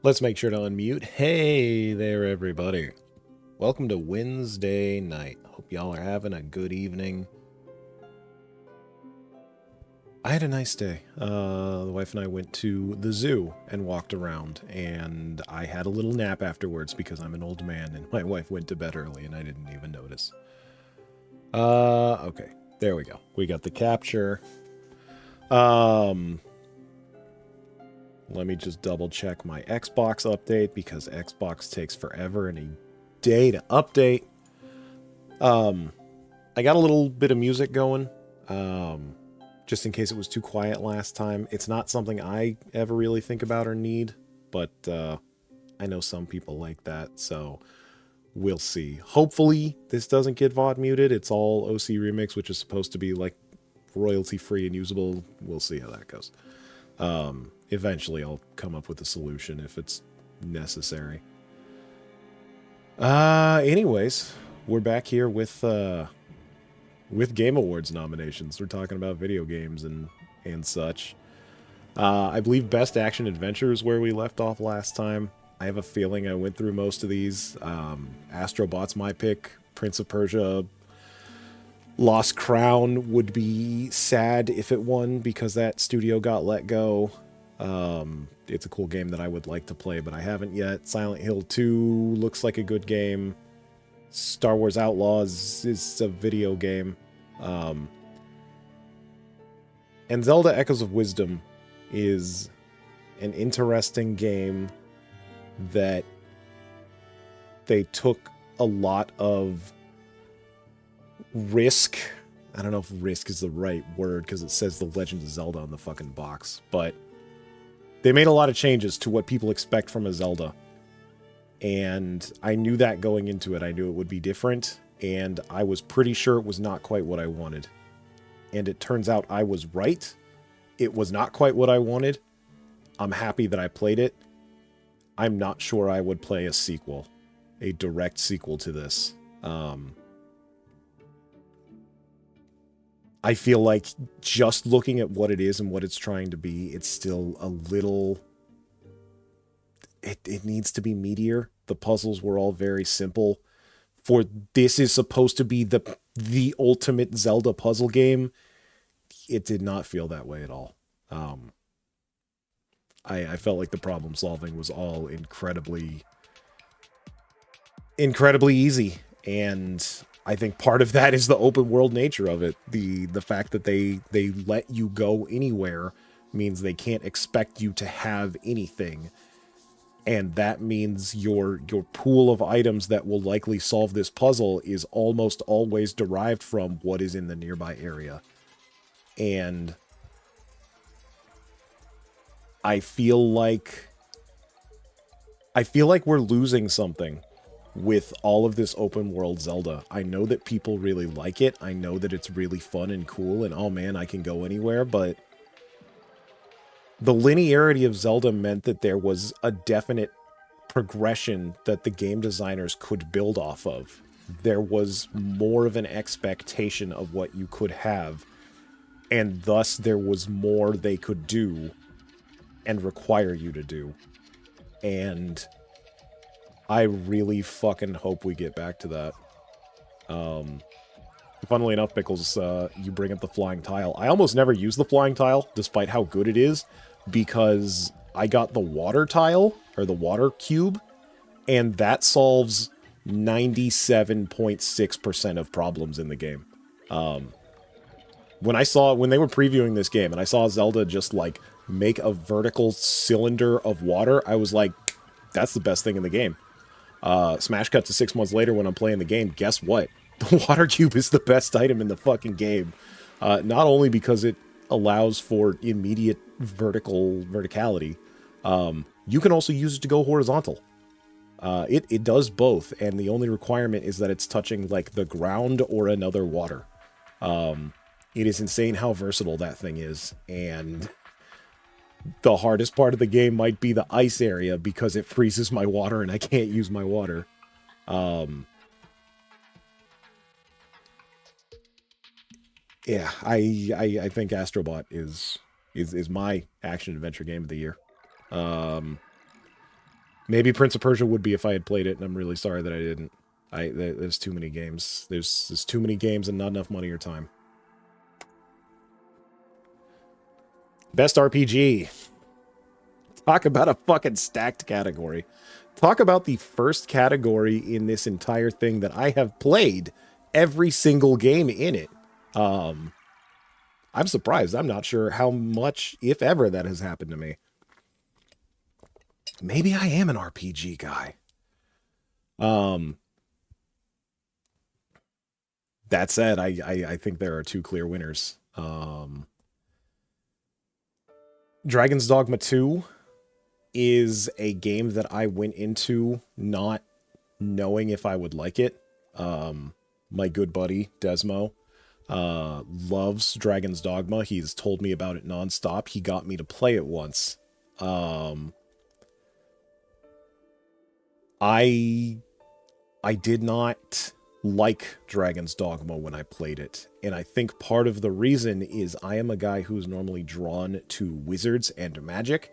Let's make sure to unmute. Hey there, everybody. Welcome to Wednesday night. Hope y'all are having a good evening. I had a nice day. The wife and I went to the zoo and walked around, and I had a little nap afterwards because I'm an old man, and my wife went to bed early, and I didn't even notice. Okay. There we go. We got the capture. Let me just double check my Xbox update because Xbox takes forever and a day to update. I got a little bit of music going, just in case it was too quiet last time. It's not something I ever really think about or need, but I know some people like that, so we'll see. Hopefully this doesn't get VOD muted. It's all OC Remix, which is supposed to be like royalty-free and usable. We'll see how that goes. Eventually I'll come up with a solution if it's necessary. Anyways, we're back here with Game Awards nominations. We're talking about video games and such. I believe Best Action Adventure is where we left off last time. I have a feeling I went through most of these. Astrobot's my pick. Prince of Persia Lost Crown would be sad if it won because that studio got let go. It's a cool game that I would like to play, but I haven't yet. Silent Hill 2 looks like a good game. Star Wars Outlaws is a video game. And Zelda Echoes of Wisdom is an interesting game that they took a lot of risk. I don't know if risk is the right word because it says The Legend of Zelda on the fucking box, but they made a lot of changes to what people expect from a Zelda. And I knew that going into it. I knew it would be different, and I was pretty sure it was not quite what I wanted. And it turns out I was right. It was not quite what I wanted. I'm happy that I played it. I'm not sure I would play a sequel, a direct sequel to this. I feel like just looking at what it is and what it's trying to be, it's still a little... It needs to be meatier. The puzzles were all very simple. This is supposed to be the ultimate Zelda puzzle game. It did not feel that way at all. I felt like the problem solving was all incredibly easy, and I think part of that is the open world nature of it. The fact that they let you go anywhere means they can't expect you to have anything. And that means your pool of items that will likely solve this puzzle is almost always derived from what is in the nearby area. And I feel like we're losing something with all of this open world Zelda. I know that people really like it. I know that it's really fun and cool and oh man, I can go anywhere, but the linearity of Zelda meant that there was a definite progression that the game designers could build off of. There was more of an expectation of what you could have, and thus there was more they could do and require you to do. And I really fucking hope we get back to that. Funnily enough, Pickles, you bring up the flying tile. I almost never use the flying tile, despite how good it is, because I got the water tile, or the water cube, and that solves 97.6% of problems in the game. When they were previewing this game, and I saw Zelda just, like, make a vertical cylinder of water, I was like, that's the best thing in the game. Smash cut to 6 months later when I'm playing the game, guess what? The water cube is the best item in the fucking game. Not only because it allows for immediate verticality, you can also use it to go horizontal. It does both, and the only requirement is that it's touching, like, the ground or another water. It is insane how versatile that thing is, and the hardest part of the game might be the ice area because it freezes my water and I can't use my water. Yeah, I think Astrobot is my action adventure game of the year. Maybe Prince of Persia would be if I had played it, and I'm really sorry that I didn't. There's too many games. There's too many games and not enough money or time. Best RPG. Talk about a fucking stacked category. Talk about the first category in this entire thing that I have played every single game in it. I'm surprised. I'm not sure how much, if ever, that has happened to me. Maybe I am an RPG guy. That said, I think there are two clear winners. Dragon's Dogma 2 is a game that I went into not knowing if I would like it. My good buddy, Desmo, loves Dragon's Dogma. He's told me about it nonstop. He got me to play it once. I did not like Dragon's Dogma when I played it, and I think part of the reason is I am a guy who's normally drawn to wizards and magic,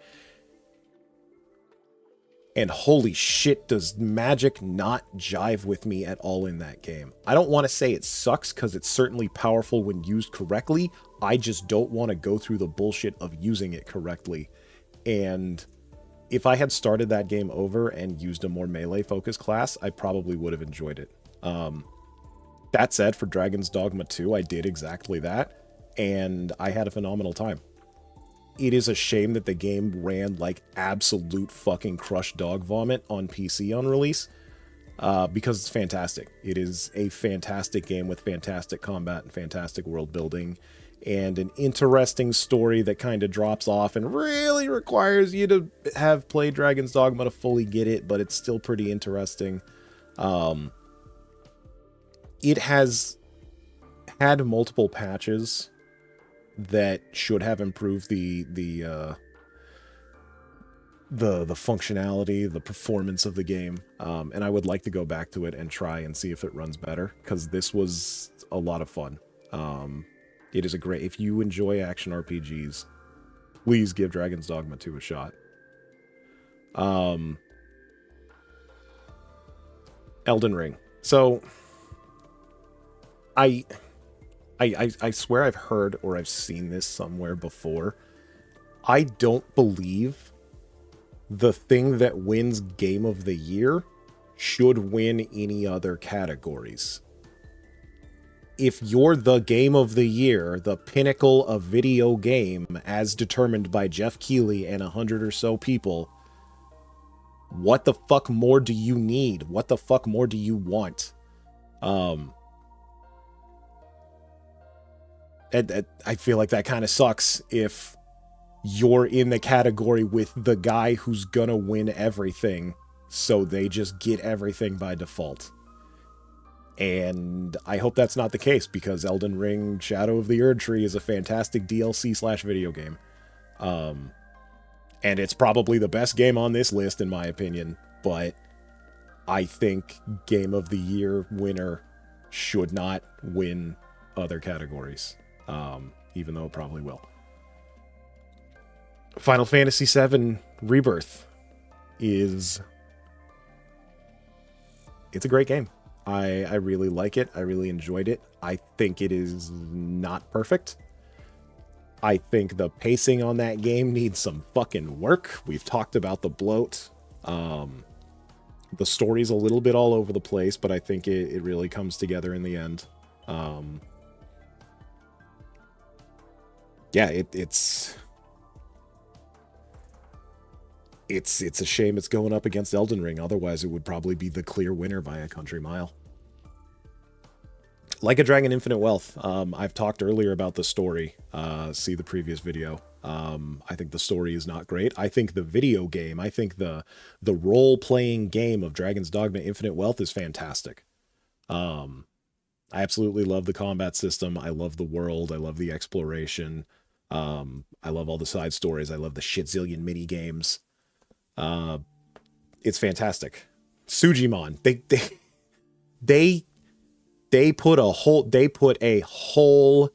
and holy shit, does magic not jive with me at all in that game. I don't want to say it sucks, because it's certainly powerful when used correctly. I just don't want to go through the bullshit of using it correctly. And if I had started that game over and used a more melee-focused class, I probably would have enjoyed it. That said, for Dragon's Dogma 2, I did exactly that, and I had a phenomenal time. It is a shame that the game ran like absolute fucking crushed dog vomit on PC on release, because it's fantastic. It is a fantastic game with fantastic combat and fantastic world building, and an interesting story that kind of drops off and really requires you to have played Dragon's Dogma to fully get it, but it's still pretty interesting. It has had multiple patches that should have improved the functionality, the performance of the game, and I would like to go back to it and try and see if it runs better, because this was a lot of fun. It is a great... If you enjoy action RPGs, please give Dragon's Dogma 2 a shot. Elden Ring. So, I swear I've heard or I've seen this somewhere before. I don't believe the thing that wins Game of the Year should win any other categories. If you're the Game of the Year, the pinnacle of video game, as determined by Jeff Keighley and 100 or so people, what the fuck more do you need? What the fuck more do you want? I feel like that kind of sucks if you're in the category with the guy who's gonna win everything, so they just get everything by default. And I hope that's not the case, because Elden Ring Shadow of the Erdtree is a fantastic DLC/video game. And it's probably the best game on this list, in my opinion, but I think Game of the Year winner should not win other categories, even though it probably will. Final Fantasy VII Rebirth it's a great game. I really like it. I really enjoyed it. I think it is not perfect. I think the pacing on that game needs some fucking work. We've talked about the bloat. The story's a little bit all over the place, but I think it really comes together in the end. Yeah, it's a shame it's going up against Elden Ring. Otherwise, it would probably be the clear winner by a country mile. Like a Dragon Infinite Wealth. I've talked earlier about the story. See the previous video. I think the story is not great. I think the video game, I think the role-playing game of Dragon's Dogma Infinite Wealth is fantastic. I absolutely love the combat system. I love the world. I love the exploration. I love all the side stories. I love the shitzillion mini games. It's fantastic. Sujimon. They put a whole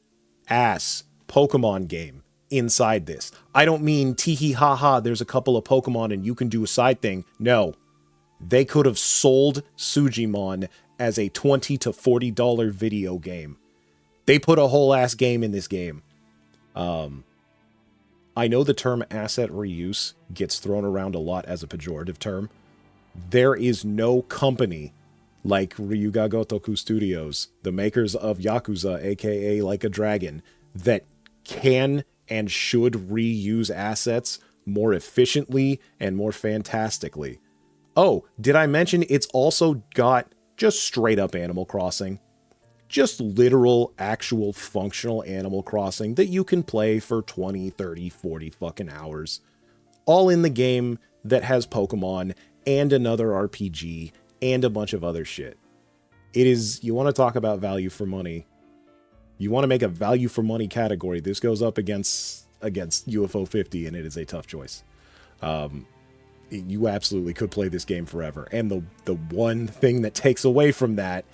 ass Pokemon game inside this. I don't mean tee ha ha, there's a couple of Pokemon and you can do a side thing. No. They could have sold Sujimon as a $20 to $40 video game. They put a whole ass game in this game. I know the term asset reuse gets thrown around a lot as a pejorative term. There is no company like Ryuga Gotoku Studios, the makers of Yakuza, aka Like a Dragon, that can and should reuse assets more efficiently and more fantastically. Oh, did I mention it's also got just straight up Animal Crossing? Just literal, actual, functional Animal Crossing that you can play for 20, 30, 40 fucking hours. All in the game that has Pokemon and another RPG and a bunch of other shit. It is, you want to talk about value for money. You want to make a value for money category. This goes up against UFO 50, and it is a tough choice. You absolutely could play this game forever. And the one thing that takes away from that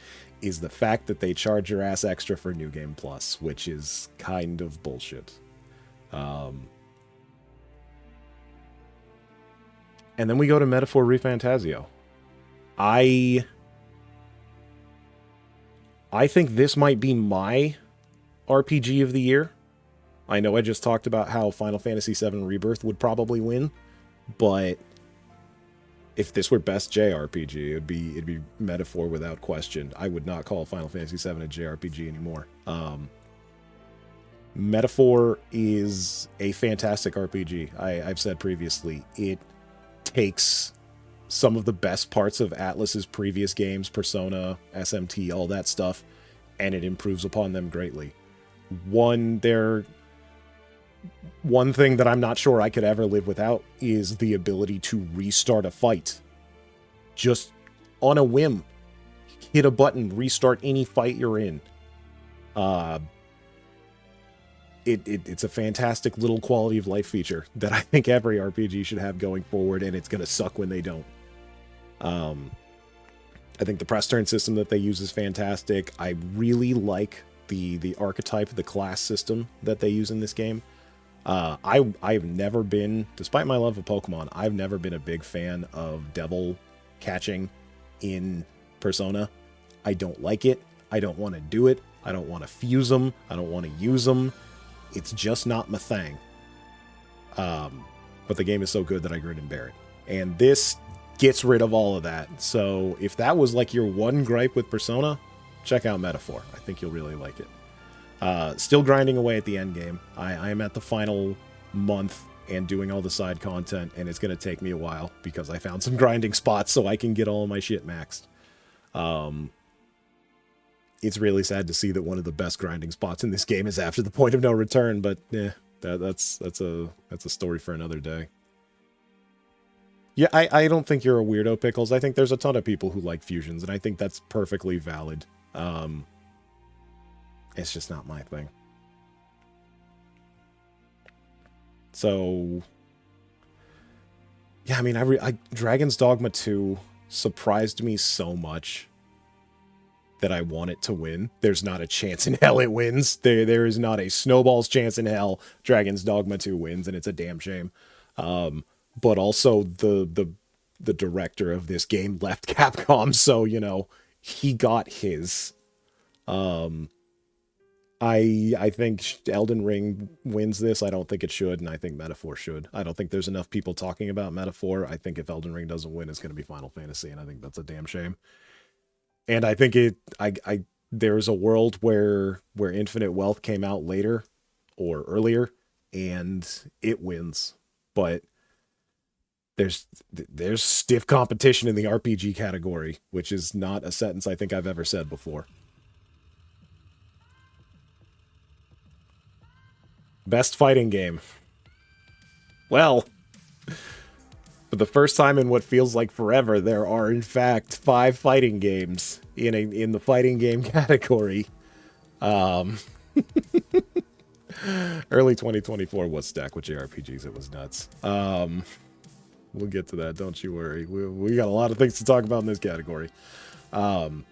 is the fact that they charge your ass extra for New Game Plus, which is kind of bullshit. And then we go to Metaphor ReFantazio. I think this might be my RPG of the year. I know I just talked about how Final Fantasy VII Rebirth would probably win, but if this were best JRPG, it'd be Metaphor without question. I would not call Final Fantasy VII a JRPG anymore. Metaphor is a fantastic RPG. I've said previously, it takes some of the best parts of Atlus's previous games, Persona, SMT, all that stuff, and it improves upon them greatly. One thing that I'm not sure I could ever live without is the ability to restart a fight. Just on a whim. Hit a button, restart any fight you're in. It's a fantastic little quality of life feature that I think every RPG should have going forward, and it's going to suck when they don't. I think the press turn system that they use is fantastic. I really like the archetype, the class system that they use in this game. I've never been, despite my love of Pokemon, I've never been a big fan of devil catching in Persona. I don't like it. I don't want to do it. I don't want to fuse them. I don't want to use them. It's just not my thing. But the game is so good that I grin and bear it. And this gets rid of all of that. So if that was like your one gripe with Persona, check out Metaphor. I think you'll really like it. Still grinding away at the end game. I am at the final month and doing all the side content, and it's going to take me a while because I found some grinding spots so I can get all of my shit maxed. It's really sad to see that one of the best grinding spots in this game is after the point of no return, but that's a story for another day. Yeah, I don't think you're a weirdo, Pickles. I think there's a ton of people who like fusions, and I think that's perfectly valid. It's just not my thing. So, yeah, I mean, Dragon's Dogma 2 surprised me so much that I want it to win. There's not a chance in hell it wins. There is not a snowball's chance in hell Dragon's Dogma 2 wins, and it's a damn shame. But also the director of this game left Capcom, so, you know, he got his. I think Elden Ring wins this. I don't think it should, and I think Metaphor should. I don't think there's enough people talking about Metaphor. I think if Elden Ring doesn't win, it's going to be Final Fantasy, and I think that's a damn shame. And I think there's a world where Infinite Wealth came out later or earlier, and it wins. But there's stiff competition in the RPG category, which is not a sentence I think I've ever said before. Best fighting game. Well, for the first time in what feels like forever, there are in fact 5 fighting games in the fighting game category. Early 2024 was stacked with JRPGs. It was nuts. We'll get to that, don't you worry. We got a lot of things to talk about in this category. I'm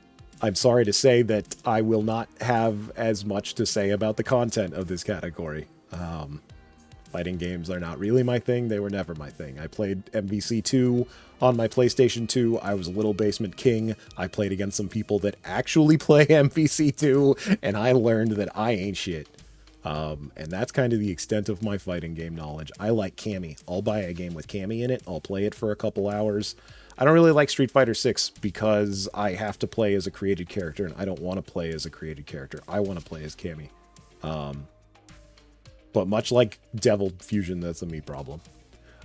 sorry to say that I will not have as much to say about the content of this category. Fighting games are not really my thing. They were never my thing. I played MVC2 on my PlayStation 2. I was a little basement king. I played against some people that actually play MVC2, and I learned that I ain't shit. And that's kind of the extent of my fighting game knowledge. I like Cammy. I'll buy a game with Cammy in it. I'll play it for a couple hours. I don't really like Street Fighter 6 because I have to play as a created character, and I don't want to play as a created character. I want to play as Cammy. But much like Devil Fusion, that's a me problem.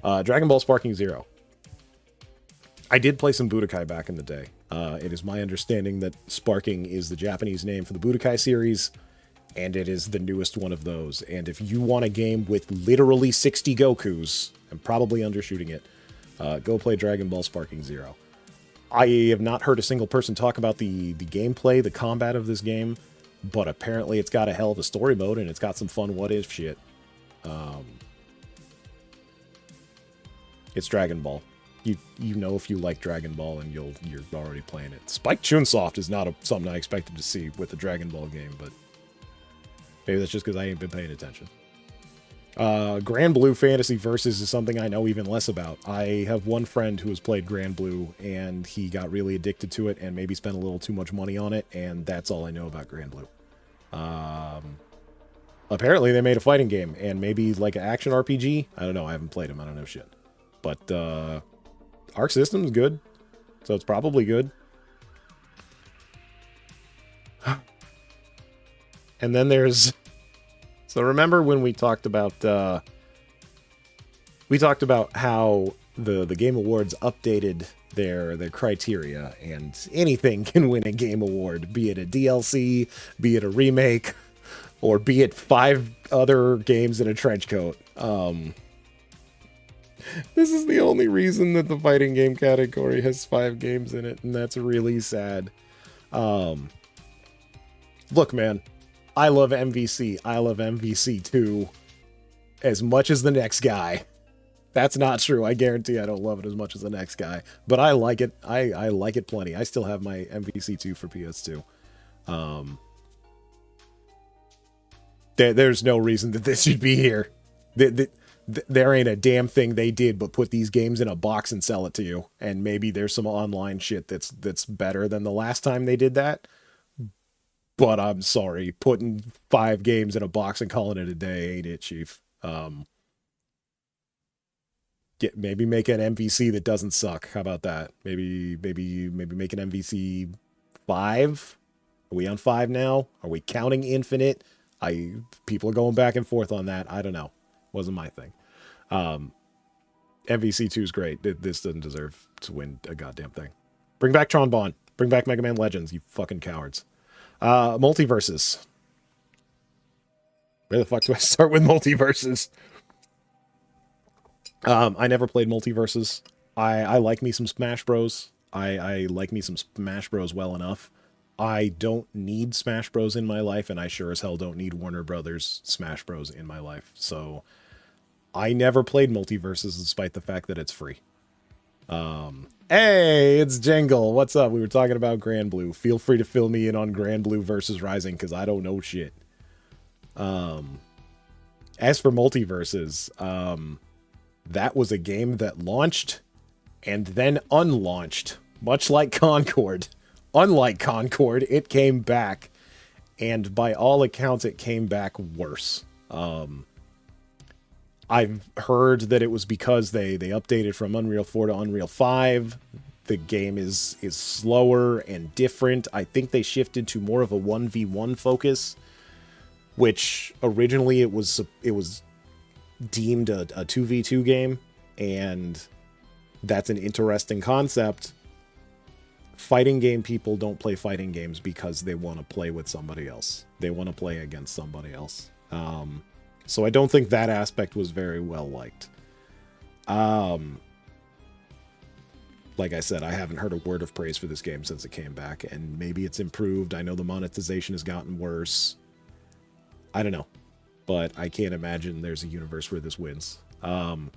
Dragon Ball Sparking Zero. I did play some Budokai back in the day. It is my understanding that Sparking is the Japanese name for the Budokai series, and it is the newest one of those. And if you want a game with literally 60 Gokus, I'm probably undershooting it, go play Dragon Ball Sparking Zero. I have not heard a single person talk about the gameplay, the combat of this game, but apparently it's got a hell of a story mode, and it's got some fun what-if shit. It's Dragon Ball. You know if you like Dragon Ball, and you're already playing it. Spike Chunsoft is not something I expected to see with the Dragon Ball game, but maybe that's just because I ain't been paying attention. Grand Blue Fantasy Versus is something I know even less about. I have one friend who has played Grand Blue, and he got really addicted to it and maybe spent a little too much money on it, and that's all I know about Grand Blue. Apparently they made a fighting game, and maybe like an action RPG. I don't know. I haven't played them. I don't know shit. But Arc System's good, so it's probably good. And then there's... So remember when we talked about how the Game Awards updated their criteria, and anything can win a Game Award, be it a DLC, be it a remake, or be it 5 other games in a trench coat. This is the only reason that the fighting game category has 5 games in it, and that's really sad. Look, man, I love MVC. I love MVC2 as much as the next guy. That's not true. I guarantee I don't love it as much as the next guy. But I like it. I like it plenty. I still have my MVC2 for PS2. There's no reason that this should be here. There ain't a damn thing they did but put these games in a box and sell it to you. And maybe there's some online shit that's better than the last time they did that. But I'm sorry, putting 5 games in a box and calling it a day ain't it, Chief. Maybe make an MVC that doesn't suck. How about that? Maybe make an MVC 5. Are we on 5 now? Are we counting Infinite? People are going back and forth on that. I don't know. Wasn't my thing. MVC 2 is great. This doesn't deserve to win a goddamn thing. Bring back Tron Bonne. Bring back Mega Man Legends, you fucking cowards. Multiverses. Where the fuck do I start with Multiverses? I never played Multiverses. I like me some Smash Bros. I like me some Smash Bros well enough. I don't need Smash Bros in my life, and I sure as hell don't need Warner Brothers Smash Bros in my life. So I never played Multiverses despite the fact that it's free. Hey, it's Jingle. What's up? We were talking about Grand Blue. Feel free to fill me in on Grand Blue versus Rising, because I don't know shit. As for Multiverses, that was a game that launched and then unlaunched, much like Concord. Unlike Concord, it came back, and by all accounts, it came back worse. I've heard that it was because they updated from Unreal 4 to Unreal 5. The game is slower and different. I think they shifted to more of a 1v1 focus, which originally it was deemed a 2v2 game, and that's an interesting concept. Fighting game people don't play fighting games because they want to play with somebody else. They want to play against somebody else. So I don't think that aspect was very well liked. Like I said, I haven't heard a word of praise for this game since it came back, and maybe it's improved. I know the monetization has gotten worse. I don't know, but I can't imagine there's a universe where this wins. Tekken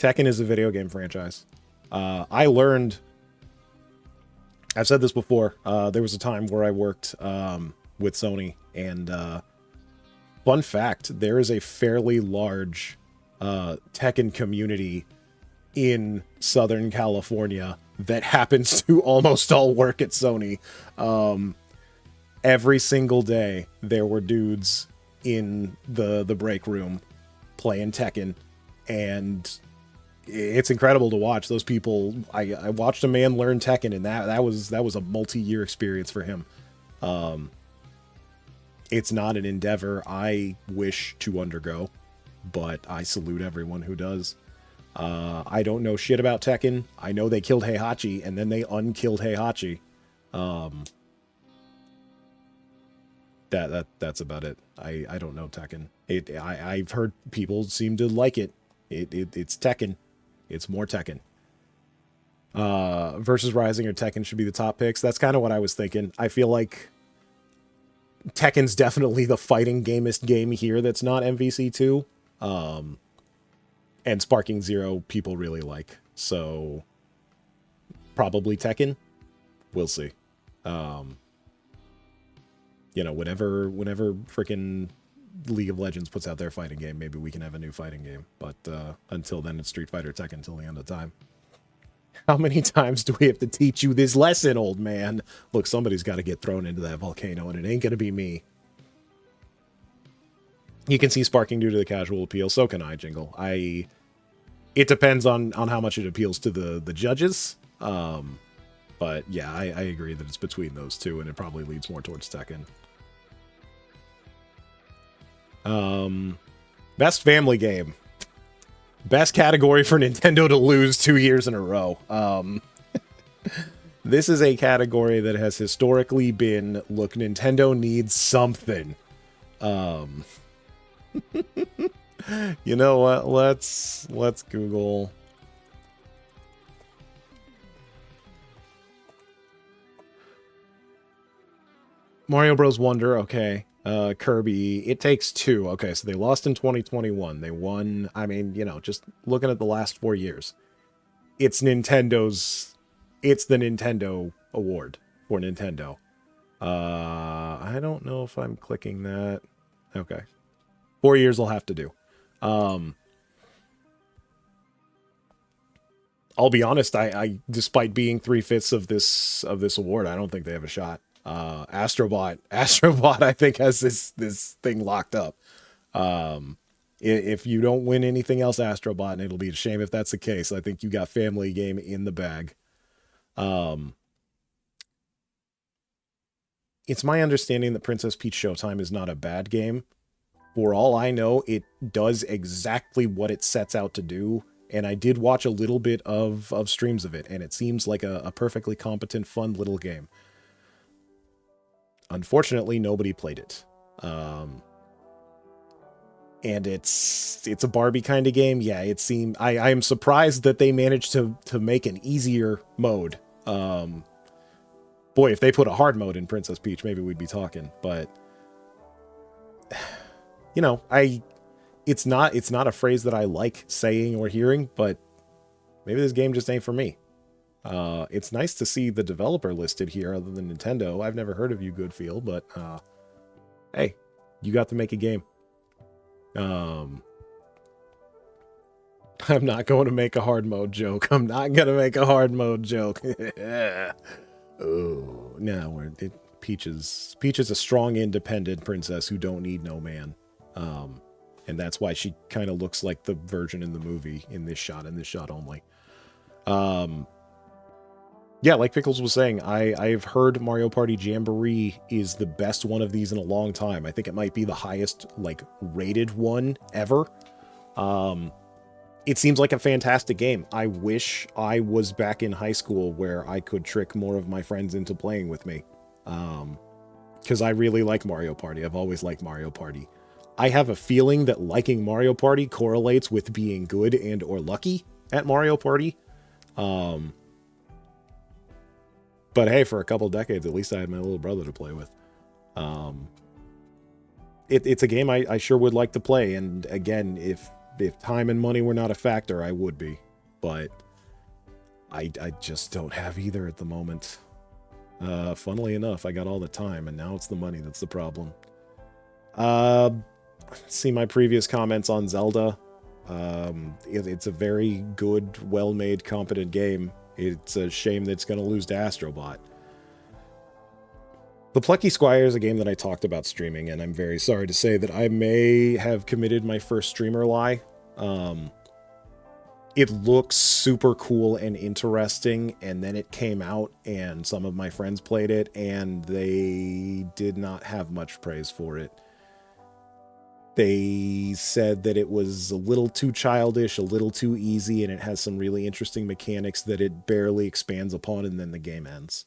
is a video game franchise. I learned, I've said this before, there was a time where I worked with Sony, and Fun fact, there is a fairly large Tekken community in Southern California that happens to almost all work at Sony. Every single day, there were dudes in the break room playing Tekken, and it's incredible to watch those people. I watched a man learn Tekken, and that was a multi-year experience for him. It's not an endeavor I wish to undergo, but I salute everyone who does. I don't know shit about Tekken. I know they killed Heihachi, and then they unkilled Heihachi. That's about it. I don't know Tekken. I've heard people seem to like it. It's Tekken. It's more Tekken. Versus Rising or Tekken should be the top picks. That's kind of what I was thinking. I feel like Tekken's definitely the fighting gamest game here that's not MVC2. And Sparking Zero people really like. So probably Tekken. We'll see. Whenever freaking League of Legends puts out their fighting game, maybe we can have a new fighting game. But until then, it's Street Fighter Tekken until the end of time. How many times do we have to teach you this lesson, old man? Look, somebody's got to get thrown into that volcano, and it ain't going to be me. You can see Sparking due to the casual appeal. So can I, Jingle. It depends on how much it appeals to the judges. But yeah, I agree that it's between those two, and it probably leads more towards Tekken. Best family game. Best category for Nintendo to lose 2 years in a row. This is a category that has historically been, look, Nintendo needs something. You know what? Let's Google. Mario Bros. Wonder, okay. Kirby, It Takes Two. Okay, so they lost in 2021. They won, just looking at the last 4 years. It's the Nintendo award for Nintendo. I don't know if I'm clicking that. Okay. 4 years I'll have to do. I'll be honest, I despite being 3/5 of this award, I don't think they have a shot. Astrobot, I think, has this thing locked up. If you don't win anything else, Astrobot, and it'll be a shame if that's the case. I think you got Family Game in the bag. It's my understanding that Princess Peach Showtime is not a bad game. For all I know, it does exactly what it sets out to do. And I did watch a little bit of streams of it, and it seems like a perfectly competent, fun little game. Unfortunately, nobody played it. And it's a Barbie kind of game. Yeah, it seemed... I am surprised that they managed to make an easier mode. Boy, if they put a hard mode in Princess Peach, maybe we'd be talking. But, it's not a phrase that I like saying or hearing, but maybe this game just ain't for me. It's nice to see the developer listed here other than Nintendo. I've never heard of you, Goodfield, but hey, you got to make a game. I'm not going to make a hard mode joke. Oh, no, Peach is a strong, independent princess who don't need no man. And that's why she kind of looks like the virgin in the movie in this shot only. Yeah, like Pickles was saying, I've heard Mario Party Jamboree is the best one of these in a long time. I think it might be the highest, rated one ever. It seems like a fantastic game. I wish I was back in high school where I could trick more of my friends into playing with me. Because I really like Mario Party. I've always liked Mario Party. I have a feeling that liking Mario Party correlates with being good and or lucky at Mario Party. But hey, for a couple decades, at least I had my little brother to play with. It's a game I sure would like to play. And again, if time and money were not a factor, I would be. But I just don't have either at the moment. Funnily enough, I got all the time, and now it's the money that's the problem. see my previous comments on Zelda. It's a very good, well-made, competent game. It's a shame that it's going to lose to Astrobot. The Plucky Squire is a game that I talked about streaming, and I'm very sorry to say that I may have committed my first streamer lie. It looks super cool and interesting, and then it came out, and some of my friends played it, and they did not have much praise for it. They said that it was a little too childish, a little too easy, and it has some really interesting mechanics that it barely expands upon, and then the game ends.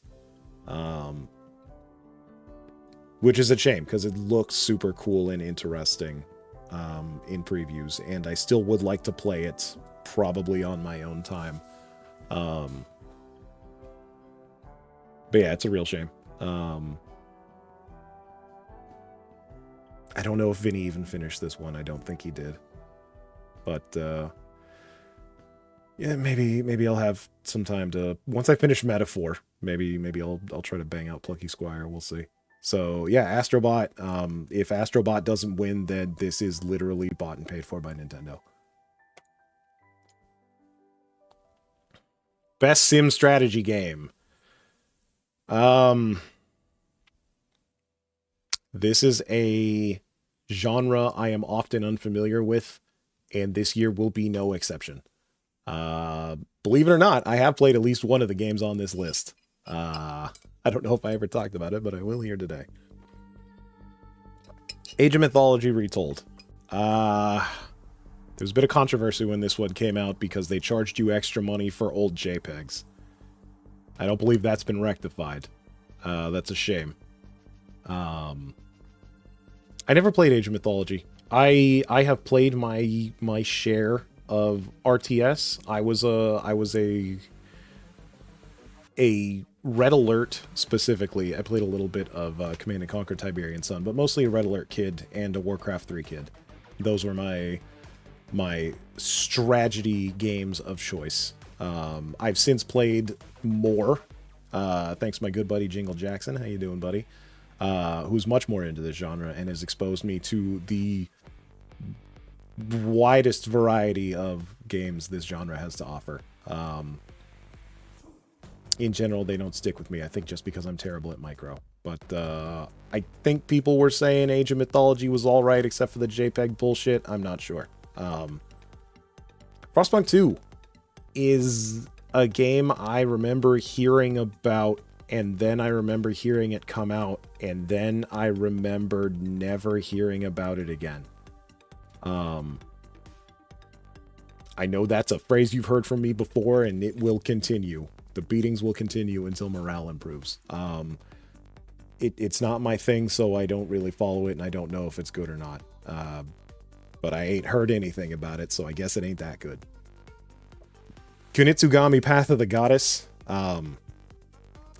Which is a shame, because it looks super cool and interesting in previews, and I still would like to play it, probably on my own time. But yeah, it's a real shame. I don't know if Vinny even finished this one. I don't think he did. But yeah, maybe I'll have some time to, once I finish Metaphor, maybe I'll try to bang out Plucky Squire. We'll see. So yeah, Astrobot. If Astrobot doesn't win, then this is literally bought and paid for by Nintendo. Best sim strategy game. This is a genre I am often unfamiliar with, and this year will be no exception. Believe it or not, I have played at least one of the games on this list. I don't know if I ever talked about it, but I will here today. Age of Mythology Retold. There was a bit of controversy when this one came out because they charged you extra money for old JPEGs. I don't believe that's been rectified. That's a shame. I never played Age of Mythology. I have played my share of RTS. I was a Red Alert specifically. I played a little bit of Command & Conquer Tiberian Sun, but mostly a Red Alert kid and a Warcraft 3 kid. Those were my strategy games of choice. I've since played more, thanks to my good buddy Jingle Jackson. How you doing, buddy? Who's much more into this genre and has exposed me to the widest variety of games this genre has to offer. In general, they don't stick with me, I think just because I'm terrible at micro. But I think people were saying Age of Mythology was alright except for the JPEG bullshit. I'm not sure. Frostpunk 2 is a game I remember hearing about, and then I remember hearing it come out, and then I remembered never hearing about it again. I know that's a phrase you've heard from me before, and it will continue. The beatings will continue until morale improves. It's not my thing, so I don't really follow it, and I don't know if it's good or not. But I ain't heard anything about it, so I guess it ain't that good. Kunitsugami Path of the Goddess. I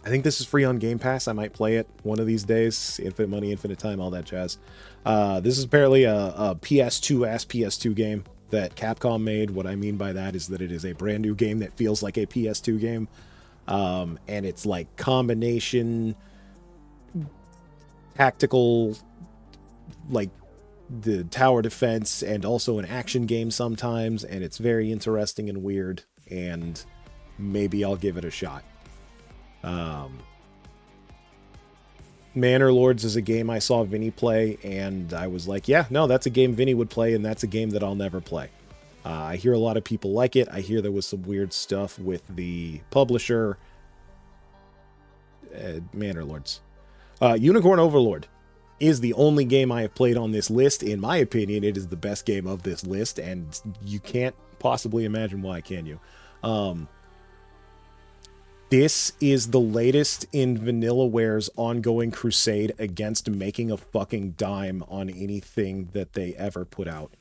think this is free on Game Pass. I might play it one of these days. Infinite money, infinite time, all that jazz. This is apparently a PS2-ass PS2 game that Capcom made. What I mean by that is that it is a brand new game that feels like a PS2 game. And it's like combination tactical, like the tower defense, and also an action game sometimes, and it's very interesting and weird, and maybe I'll give it a shot. Manor Lords is a game I saw Vinny play, and I was like, yeah, no, that's a game Vinny would play, and that's a game that I'll never play. I hear a lot of people like it. I hear there was some weird stuff with the publisher. Manor Lords. Unicorn Overlord is the only game I have played on this list. In my opinion, it is the best game of this list, and you can't possibly imagine why, can you? This is the latest in Vanillaware's ongoing crusade against making a fucking dime on anything that they ever put out.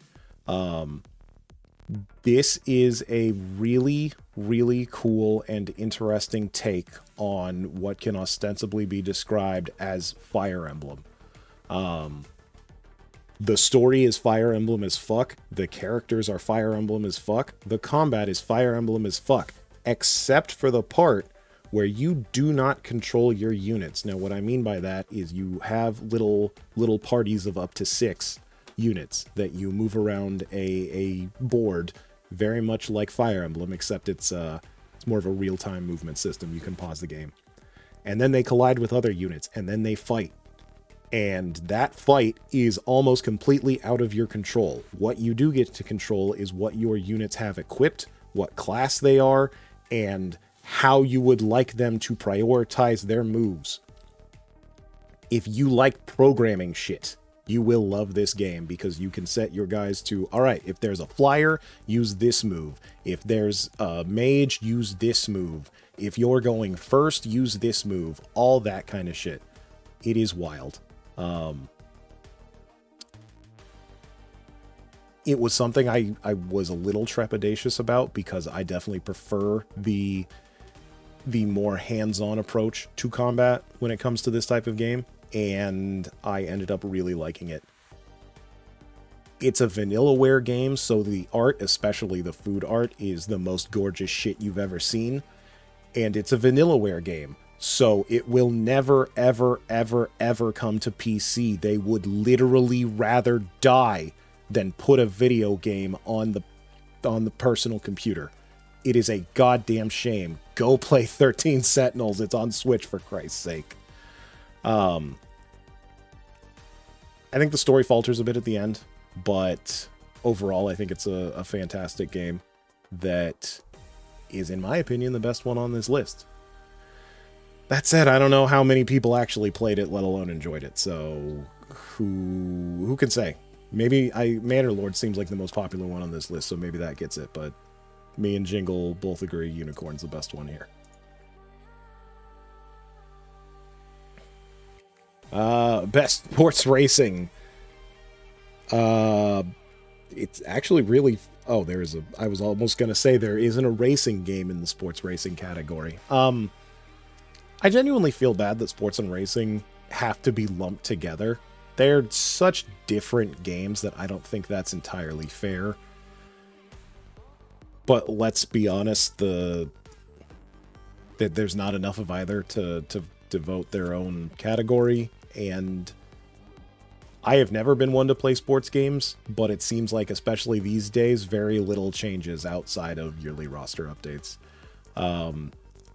This is a really, really cool and interesting take on what can ostensibly be described as Fire Emblem. The story is Fire Emblem as fuck. The characters are Fire Emblem as fuck. The combat is Fire Emblem as fuck. Except for the part where you do not control your units. Now, what I mean by that is you have little parties of up to 6 units that you move around a board, very much like Fire Emblem, except it's more of a real-time movement system. You can pause the game. And then they collide with other units, and then they fight. And that fight is almost completely out of your control. What you do get to control is what your units have equipped, what class they are, and how you would like them to prioritize their moves. If you like programming shit, you will love this game, because you can set your guys to, all right, if there's a flyer, use this move. If there's a mage, use this move. If you're going first, use this move. All that kind of shit. It is wild. It was something I was a little trepidatious about, because I definitely prefer the more hands-on approach to combat when it comes to this type of game, and I ended up really liking it. It's a Vanillaware game, so the art, especially the food art, is the most gorgeous shit you've ever seen, and it's a Vanillaware game. So it will never, ever, ever, ever come to PC. They would literally rather die than put a video game on the personal computer. It is a goddamn shame. Go play 13 Sentinels. It's on Switch, for Christ's sake. I think the story falters a bit at the end, but overall I think it's a fantastic game that is, in my opinion, the best one on this list. That said, I don't know how many people actually played it, let alone enjoyed it, so who can say? Maybe Manor seems like the most popular one on this list, so maybe that gets it, but me and Jingle both agree Unicorn's the best one here. Best sports racing. It's actually really... Oh, I was almost going to say there isn't a racing game in the sports racing category. I genuinely feel bad that sports and racing have to be lumped together. They're such different games that I don't think that's entirely fair. But let's be honest, that there's not enough of either to devote their own category, and I have never been one to play sports games, but it seems like, especially these days, very little changes outside of yearly roster updates.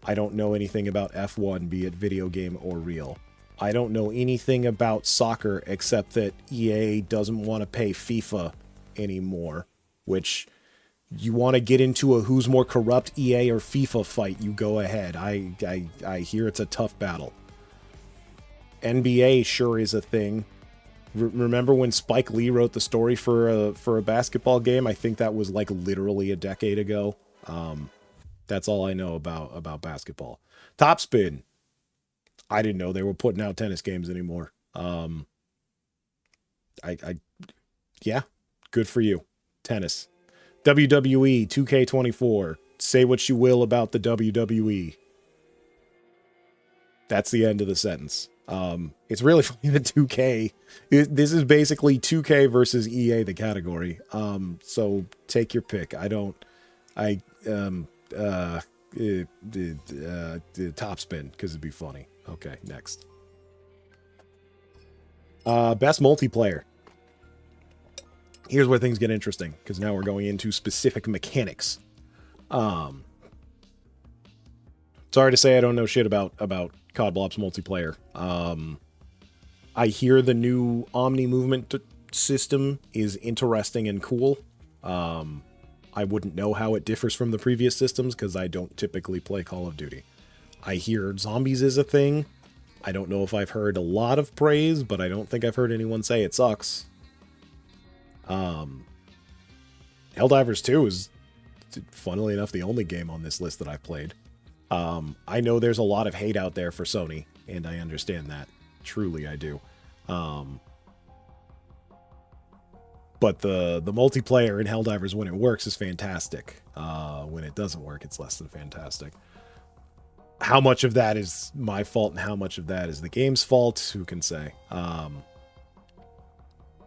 I don't know anything about F1, be it video game or real. I don't know anything about soccer except that EA doesn't want to pay FIFA anymore, which you want to get into a who's more corrupt, EA or FIFA fight, you go ahead. I hear it's a tough battle. NBA sure is a thing. Remember when Spike Lee wrote the story for a basketball game? I think that was like literally a decade ago. That's all I know about basketball. Topspin. I didn't know they were putting out tennis games anymore. Yeah, good for you. Tennis. WWE 2K24. Say what you will about the WWE. That's the end of the sentence. It's really funny that 2K... This is basically 2K versus EA, the category. So take your pick. Topspin, because it'd be funny. Okay, next. Best multiplayer. Here's where things get interesting, because now we're going into specific mechanics. Sorry to say I don't know shit about COD Blops multiplayer. I hear the new Omni movement system is interesting and cool. I wouldn't know how it differs from the previous systems, because I don't typically play Call of Duty. I hear zombies is a thing. I don't know if I've heard a lot of praise, but I don't think I've heard anyone say it sucks. Helldivers 2 is, funnily enough, the only game on this list that I've played. I know there's a lot of hate out there for Sony, and I understand that. Truly, I do. But the multiplayer in Helldivers, when it works, is fantastic. When it doesn't work, it's less than fantastic. How much of that is my fault and how much of that is the game's fault, who can say?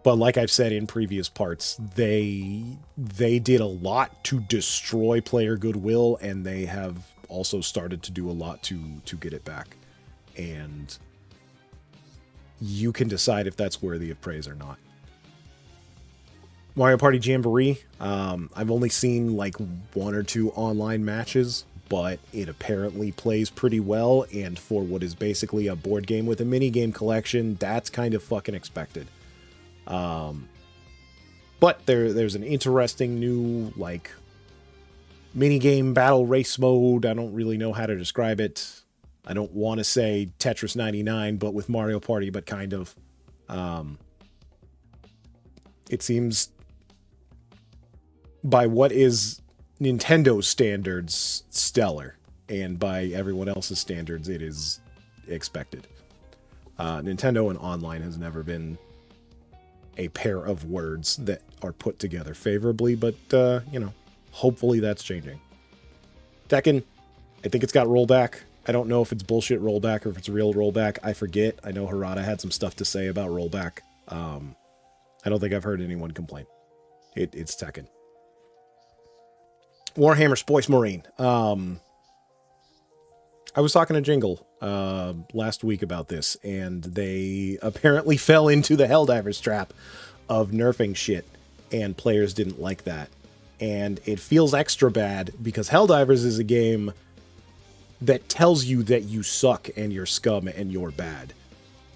But like I've said in previous parts, they did a lot to destroy player goodwill, and they have also started to do a lot to get it back. And you can decide if that's worthy of praise or not. Mario Party Jamboree. I've only seen like one or two online matches, but it apparently plays pretty well. And for what is basically a board game with a mini game collection, that's kind of fucking expected. But there's an interesting new like mini game battle race mode. I don't really know how to describe it. I don't want to say Tetris 99, but with Mario Party, but kind of. It seems by what is Nintendo's standards stellar, and by everyone else's standards it is expected. Nintendo and online has never been a pair of words that are put together favorably, but hopefully that's changing. Tekken, I think it's got rollback. I don't know if it's bullshit rollback or if it's real rollback. I forget. I know Harada had some stuff to say about rollback. I don't think I've heard anyone complain. It's Tekken. Warhammer Space Marine. I was talking to Jingle last week about this, and they apparently fell into the Helldivers trap of nerfing shit, and players didn't like that. And it feels extra bad because Helldivers is a game that tells you that you suck and you're scum and you're bad.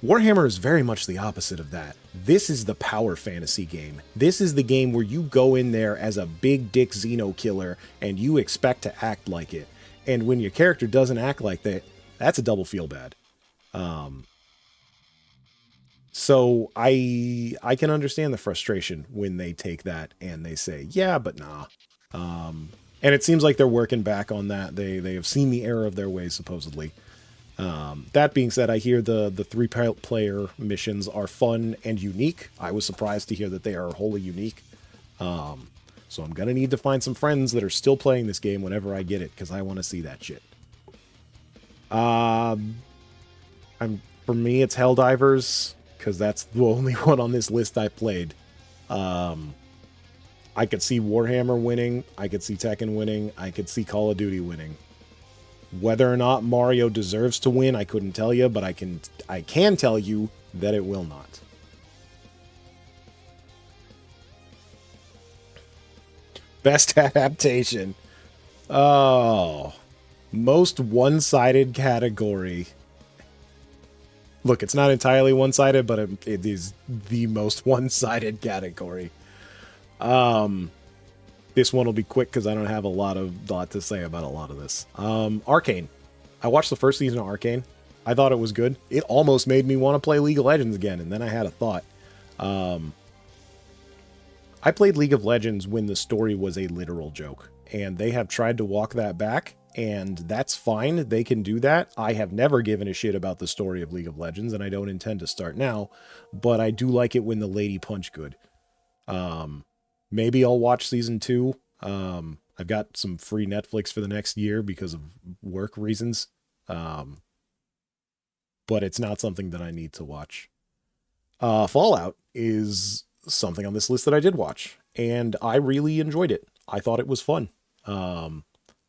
Warhammer is very much the opposite of that. This is the power fantasy game. This is the game where you go in there as a big dick Xeno killer and you expect to act like it. And when your character doesn't act like that, that's a double feel bad. So I can understand the frustration when they take that and they say, yeah, but nah. And it seems like they're working back on that. They have seen the error of their ways, supposedly. That being said, I hear the 3-player missions are fun and unique. I was surprised to hear that they are wholly unique. So I'm going to need to find some friends that are still playing this game whenever I get it, because I want to see that shit. For me, it's Helldivers, because that's the only one on this list I played. I could see Warhammer winning. I could see Tekken winning. I could see Call of Duty winning. Whether or not Mario deserves to win, I couldn't tell you, but I can tell you that it will not. Best adaptation. Oh. Most one-sided category. Look, it's not entirely one-sided, but it is the most one-sided category. This one will be quick because I don't have a lot to say about a lot of this. Arcane. I watched the first season of Arcane. I thought it was good. It almost made me want to play League of Legends again, and then I had a thought. I played League of Legends when the story was a literal joke, and they have tried to walk that back, and that's fine. They can do that. I have never given a shit about the story of League of Legends, and I don't intend to start now, but I do like it when the lady punch good. Maybe I'll watch season 2. I've got some free Netflix for the next year because of work reasons. But it's not something that I need to watch. Fallout is something on this list that I did watch, and I really enjoyed it. I thought it was fun. I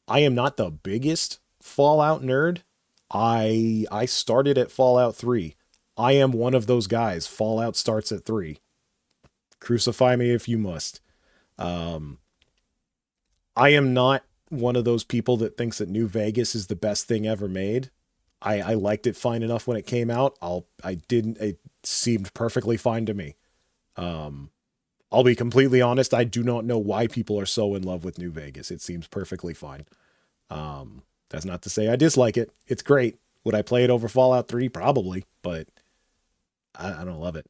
am not the biggest Fallout nerd. I started at Fallout 3. I am one of those guys. Fallout starts at 3. Crucify me if you must. I am not one of those people that thinks that New Vegas is the best thing ever made. I liked it fine enough when it came out. It seemed perfectly fine to me. I'll be completely honest. I do not know why people are so in love with New Vegas. It seems perfectly fine. That's not to say I dislike it. It's great. Would I play it over Fallout 3? Probably, but I don't love it.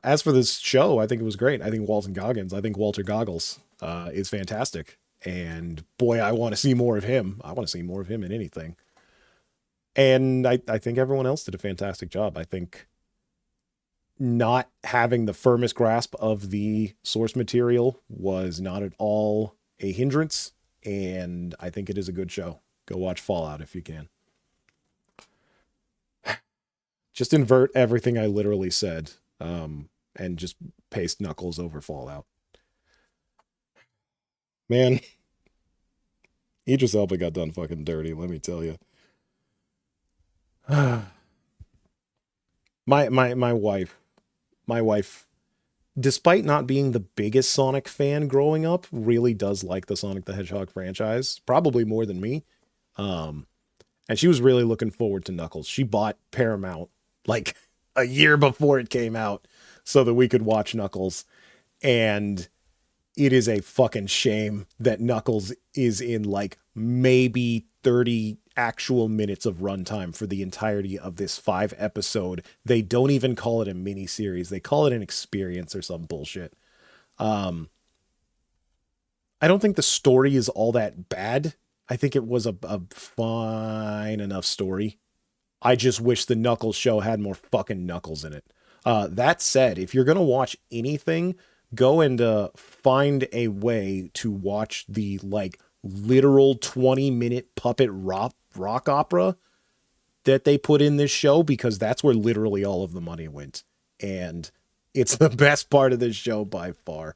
As for this show, I think it was great. I think Walter Goggins is fantastic. And boy, I want to see more of him. I want to see more of him in anything. And I think everyone else did a fantastic job. I think not having the firmest grasp of the source material was not at all a hindrance. And I think it is a good show. Go watch Fallout if you can. Just invert everything I literally said. And just paste Knuckles over Fallout. Man, Idris Elba got done fucking dirty, let me tell you. my wife despite not being the biggest Sonic fan growing up, really does like the Sonic the Hedgehog franchise, probably more than me. Um, and she was really looking forward to Knuckles. She bought Paramount like a year before it came out so that we could watch Knuckles. And it is a fucking shame that Knuckles is in like maybe 30 actual minutes of runtime for the entirety of this 5 episode. They don't even call it a mini series. They call it an experience or some bullshit. Um, I don't think the story is all that bad. I think it was a fine enough story. I just wish the Knuckles show had more fucking Knuckles in it. That said, if you're gonna watch anything, go and find a way to watch the like literal 20-minute puppet rock opera that they put in this show, because that's where literally all of the money went, and it's the best part of this show by far.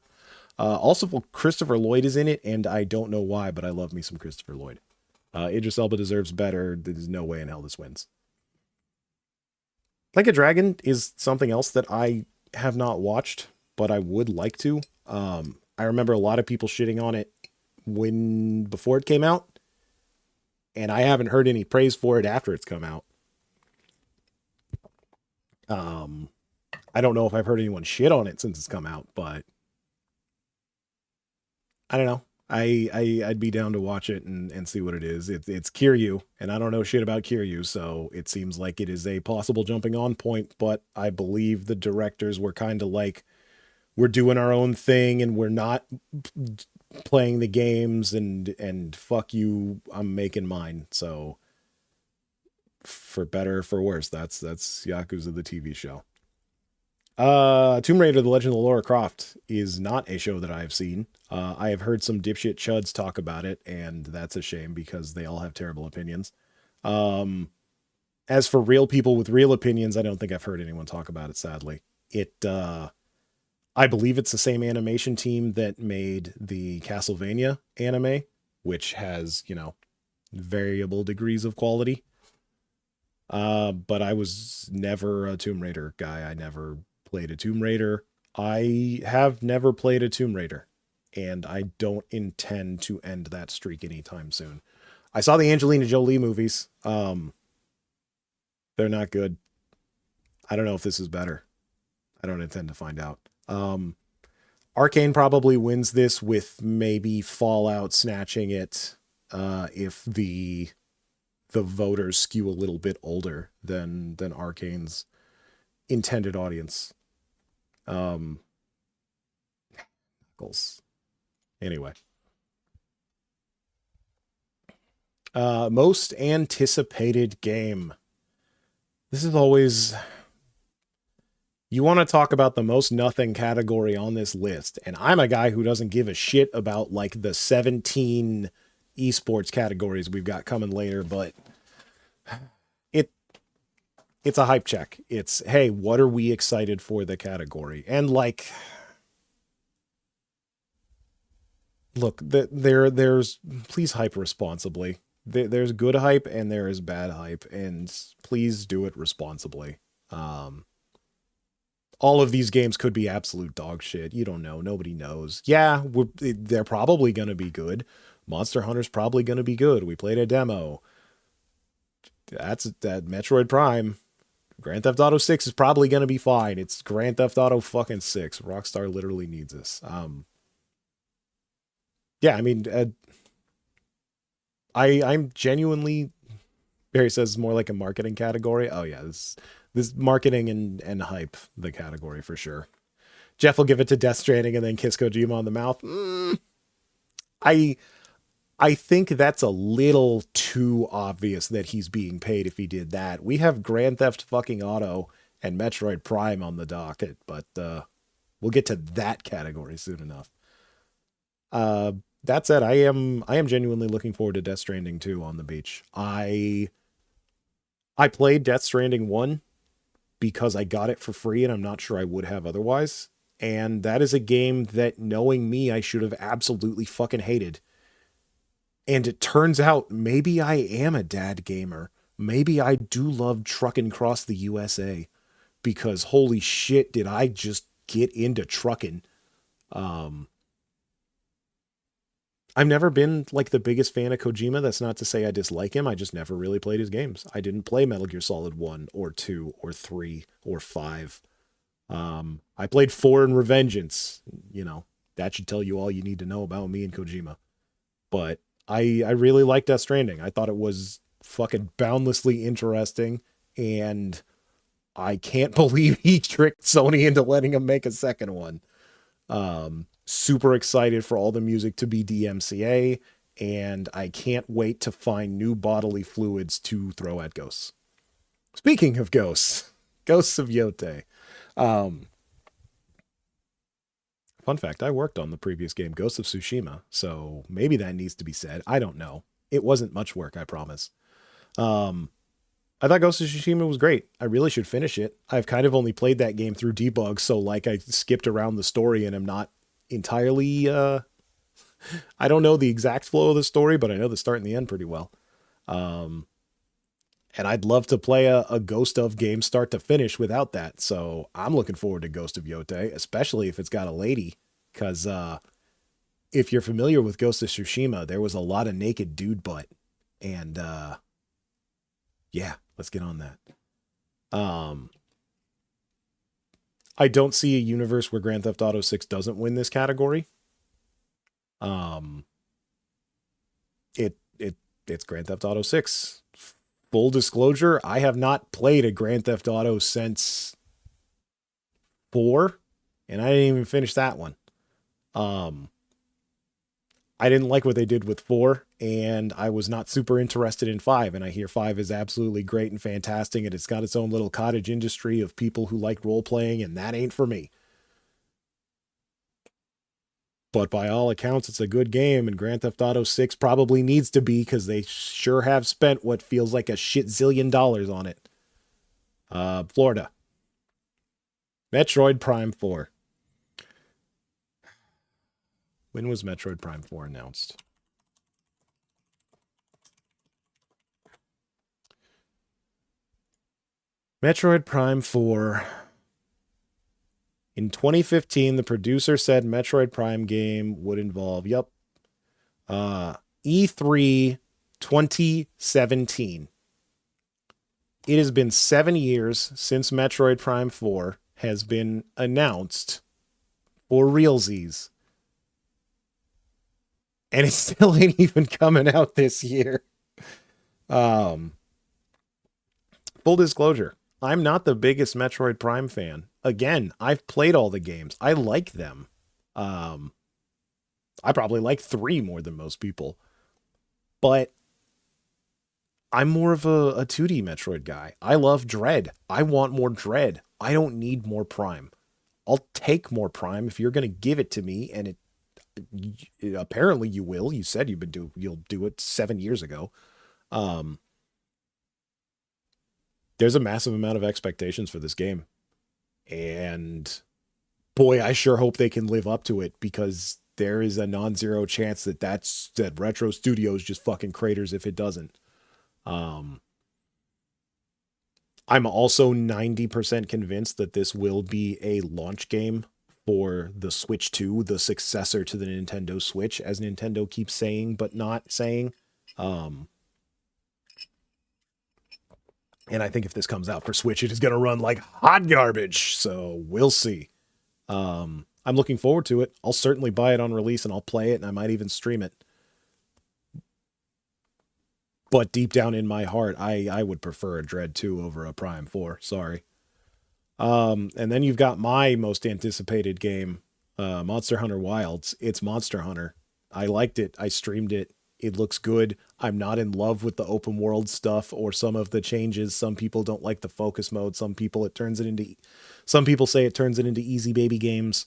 Also, Christopher Lloyd is in it, and I don't know why, but I love me some Christopher Lloyd. Idris Elba deserves better. There's no way in hell this wins. Like a Dragon is something else that I have not watched, but I would like to. I remember a lot of people shitting on it before it came out, and I haven't heard any praise for it after it's come out. I don't know if I've heard anyone shit on it since it's come out, but I don't know. I'd be down to watch it and see what it is. It's Kiryu, and I don't know shit about Kiryu, so it seems like it is a possible jumping on point, but I believe the directors were kind of like, we're doing our own thing and we're not playing the games, and fuck you, I'm making mine. So for better or for worse, that's Yakuza the TV show. Tomb Raider: The Legend of Lara Croft is not a show that I have seen. I have heard some dipshit chuds talk about it, and that's a shame because they all have terrible opinions. As for real people with real opinions, I don't think I've heard anyone talk about it, sadly. I believe it's the same animation team that made the Castlevania anime, which has, variable degrees of quality. But I was never a Tomb Raider guy. I never played a Tomb Raider. I have never played a Tomb Raider, and I don't intend to end that streak anytime soon. I saw the Angelina Jolie movies. They're not good. I don't know if this is better. I don't intend to find out. Arcane probably wins this, with maybe Fallout snatching it if the voters skew a little bit older than Arcane's intended audience. Anyway. Most anticipated game. This is always... You want to talk about the most nothing category on this list, and I'm a guy who doesn't give a shit about like the 17 esports categories we've got coming later, but it's a hype check. It's, hey, what are we excited for the category? And like, look, there's please hype responsibly. There's good hype and there is bad hype, and please do it responsibly. All of these games could be absolute dog shit. You don't know. Nobody knows. Yeah, they're probably going to be good. Monster Hunter's probably going to be good. We played a demo. That's that Metroid Prime. Grand Theft Auto 6 is probably going to be fine. It's Grand Theft Auto fucking 6. Rockstar literally needs this. Yeah, I mean, I'm genuinely... Barry says more like a marketing category. Oh yeah, this marketing and hype, the category for sure. Jeff will give it to Death Stranding and then kiss Kojima on the mouth. I think that's a little too obvious that he's being paid if he did that. We have Grand Theft fucking Auto and Metroid Prime on the docket, but we'll get to that category soon enough. That said, I am genuinely looking forward to Death Stranding 2 on the beach. I played Death Stranding 1 because I got it for free, and I'm not sure I would have otherwise. And that is a game that, knowing me, I should have absolutely fucking hated. And it turns out maybe I am a dad gamer. Maybe I do love trucking across the USA, because holy shit, did I just get into trucking. Um, I've never been like the biggest fan of Kojima. That's not to say I dislike him. I just never really played his games. I didn't play Metal Gear Solid 1 or 2 or 3 or 5. I played 4 and Revengeance. You know, that should tell you all you need to know about me and Kojima. But I really liked Death Stranding. I thought it was fucking boundlessly interesting, and I can't believe he tricked Sony into letting him make a second one. Super excited for all the music to be DMCA, and I can't wait to find new bodily fluids to throw at ghosts. Speaking of ghosts, Ghosts of Yote. Um, Fun fact, I worked on the previous game, Ghost of Tsushima, so maybe that needs to be said. I don't know. It wasn't much work, I promise. Um, I thought Ghost of Tsushima was great. I really should finish it. I've kind of only played that game through debug, so like I skipped around the story and I'm not entirely I don't know the exact flow of the story, but I know the start and the end pretty well. Um, and I'd love to play a Ghost of game start to finish without that. So I'm looking forward to Ghost of Yote, especially if it's got a lady. Because if you're familiar with Ghost of Tsushima, there was a lot of naked dude butt. And yeah, let's get on that. I don't see a universe where Grand Theft Auto 6 doesn't win this category. Um, it's Grand Theft Auto 6. Full disclosure, I have not played a Grand Theft Auto since 4, and I didn't even finish that one. Um, I didn't like what they did with 4, and I was not super interested in 5, and I hear 5 is absolutely great and fantastic, and it's got its own little cottage industry of people who like role-playing, and that ain't for me. But by all accounts, it's a good game, and Grand Theft Auto 6 probably needs to be, because they sure have spent what feels like a shit zillion dollars on it. Florida. Metroid Prime 4. When was Metroid Prime 4 announced? Metroid Prime 4. In 2015, the producer said Metroid Prime game would involve, E3 2017. It has been 7 years since Metroid Prime 4 has been announced for realsies. And it still ain't even coming out this year. Full disclosure, I'm not the biggest Metroid Prime fan. Again, I've played all the games. I like them. I probably like 3 more than most people. But I'm more of a 2D Metroid guy. I love Dread. I want more Dread. I don't need more Prime. I'll take more Prime if you're going to give it to me, and apparently you will. You said you'll do it 7 years ago. There's a massive amount of expectations for this game. And boy, I sure hope they can live up to it, because there is a non-zero chance that Retro Studios just fucking craters if it doesn't. I'm also 90% convinced that this will be a launch game for the Switch 2, the successor to the Nintendo Switch, as Nintendo keeps saying but not saying. And I think if this comes out for Switch, it is going to run like hot garbage. So we'll see. I'm looking forward to it. I'll certainly buy it on release, and I'll play it, and I might even stream it. But deep down in my heart, I would prefer a Dread 2 over a Prime 4. Sorry. And then you've got my most anticipated game, Monster Hunter Wilds. It's Monster Hunter. I liked it. I streamed it. It looks good. I'm not in love with the open world stuff or some of the changes. Some people don't like the focus mode. Some people say it turns it into easy baby games.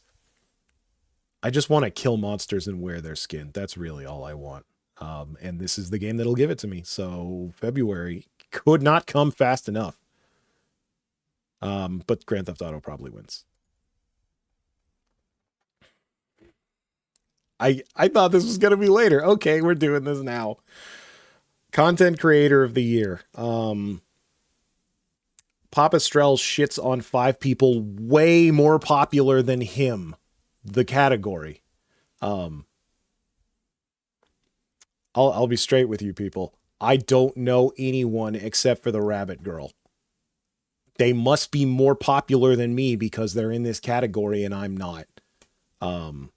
I just want to kill monsters and wear their skin. That's really all I want. And this is the game that'll give it to me. So February could not come fast enough. But Grand Theft Auto probably wins. I thought this was going to be later. Okay, we're doing this now. Content Creator of the Year. Papa Strell shits on 5 people way more popular than him, the category. Um, I'll be straight with you people. I don't know anyone except for the Rabbit Girl. They must be more popular than me because they're in this category and I'm not. Um,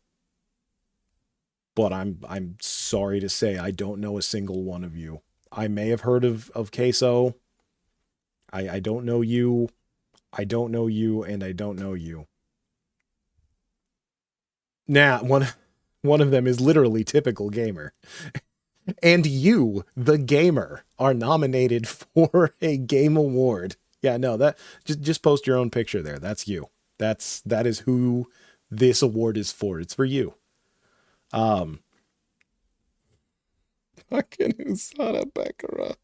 but I'm sorry to say I don't know a single one of you. I may have heard of Queso. I don't know you. I don't know you, and I don't know you. Now, one of them is literally typical gamer. And you, the gamer, are nominated for a game award. Yeah, no, that just post your own picture there. That's you. That is who this award is for. It's for you. Um Fucking Usada Pekora.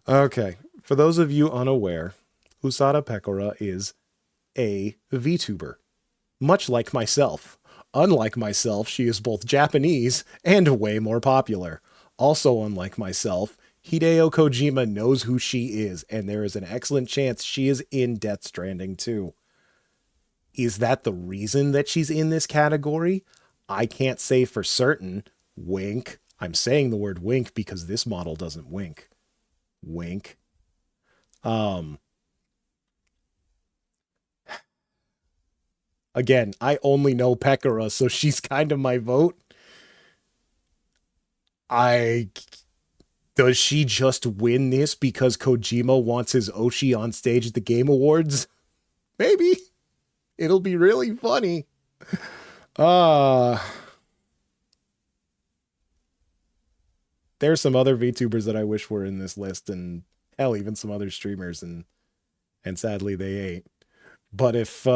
Okay. For those of you unaware, Usada Pekora is a VTuber. Much like myself. Unlike myself, she is both Japanese and way more popular. Also unlike myself, Hideo Kojima knows who she is, and there is an excellent chance she is in Death Stranding too. Is that the reason that she's in this category? I can't say for certain. Wink. I'm saying the word wink because this model doesn't wink. Wink. Um, Again, I only know Pekora, so she's kind of my vote. I Does she just win this because Kojima wants his Oshi on stage at the Game Awards? Maybe. It'll be really funny. Uh there's some other VTubers that I wish were in this list, and hell, even some other streamers, and sadly they ain't. But if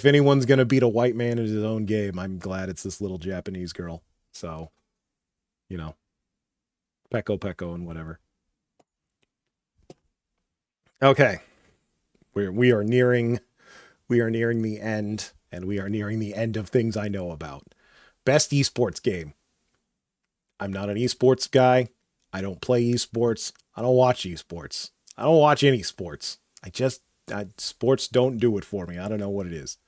anyone's gonna beat a white man in his own game, I'm glad it's this little Japanese girl. So, you know, Peko Peko and whatever. Okay. We are nearing the end, and we are nearing the end of things I know about. Best esports game. I'm not an esports guy. I don't play esports. I don't watch esports. I don't watch any sports. Sports don't do it for me. I don't know what it is.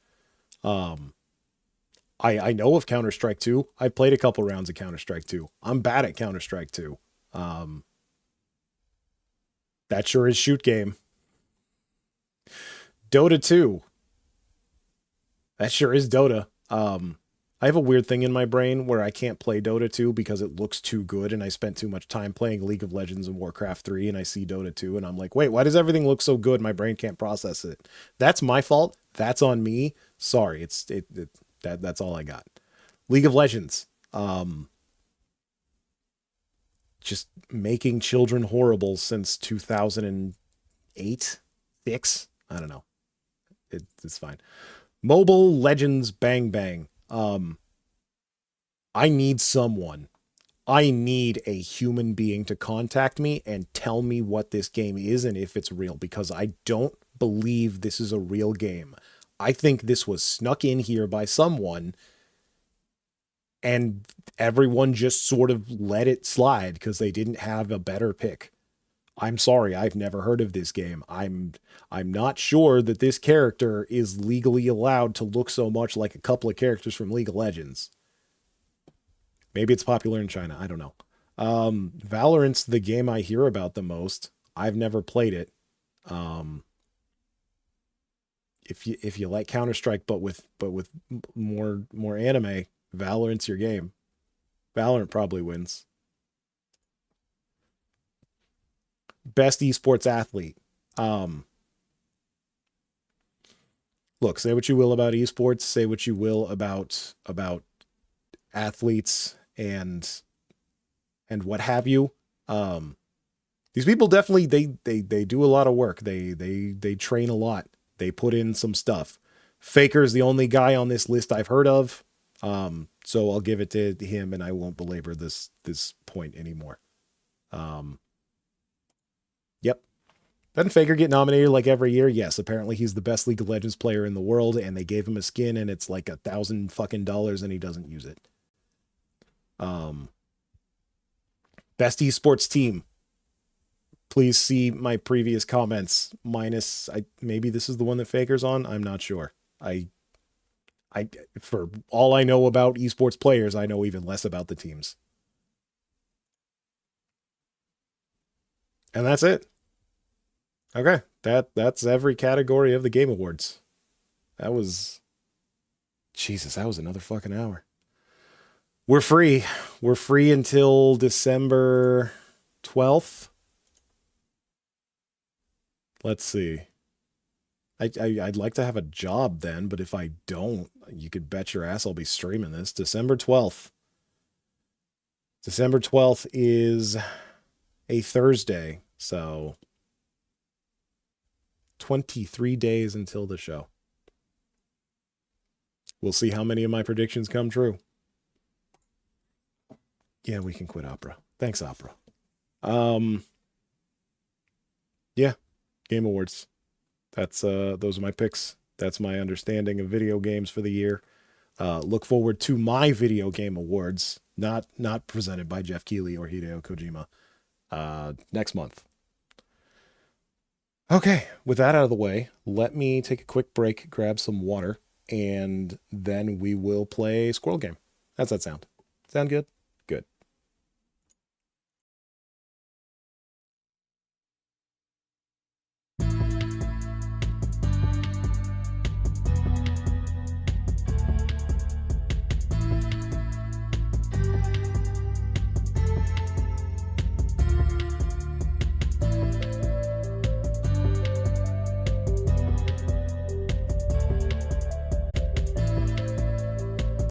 Um, I know of Counter-Strike 2. I played a couple rounds of Counter-Strike 2. I'm bad at Counter-Strike 2. Um, that sure is shoot game. Dota 2. That sure is Dota. I have a weird thing in my brain where I can't play Dota 2 because it looks too good, and I spent too much time playing League of Legends and Warcraft 3, and I see Dota 2 and I'm like, wait, why does everything look so good? My brain can't process it. That's my fault. That's on me. Sorry. That's all I got. League of Legends. Just making children horrible since 2008, 6. I don't know. It's fine. Mobile Legends Bang Bang. I need someone. I need a human being to contact me and tell me what this game is and if it's real, because I don't believe this is a real game. I think this was snuck in here by someone and everyone just sort of let it slide because they didn't have a better pick. I'm sorry, I've never heard of this game. I'm not sure that this character is legally allowed to look so much like a couple of characters from League of Legends. Maybe it's popular in China. I don't know. Valorant's the game I hear about the most. I've never played it. If you like Counter-Strike but with more anime, Valorant's your game. Valorant probably wins. Best esports athlete. Look, say what you will about esports, say what you will about athletes and what have you. These people definitely they do a lot of work. They train a lot. They put in some stuff. Faker is the only guy on this list I've heard of. So I'll give it to him and I won't belabor this point anymore. Yep. Doesn't Faker get nominated like every year? Yes, apparently he's the best League of Legends player in the world, and they gave him a skin and it's like $1,000 fucking dollars and he doesn't use it. Best esports team. Please see my previous comments minus maybe this is the one that Faker's on. I'm not sure. I for all I know about esports players, I know even less about the teams. And that's it. Okay. That's every category of the Game Awards. That was Jesus, that was another fucking hour. We're free. We're free until December 12th. Let's see. I'd like to have a job then, but if I don't, you could bet your ass I'll be streaming this. December 12th. December 12th is a Thursday, so 23 days until the show. We'll see how many of my predictions come true. Yeah, we can quit Opera. Thanks, Opera. Yeah, Game Awards. That's those are my picks. That's my understanding of video games for the year. Look forward to my video game awards, not presented by Jeff Keighley or Hideo Kojima, next month. Okay, with that out of the way, let me take a quick break, grab some water, and then we will play Squirrel Game. How's that sound? Sound good?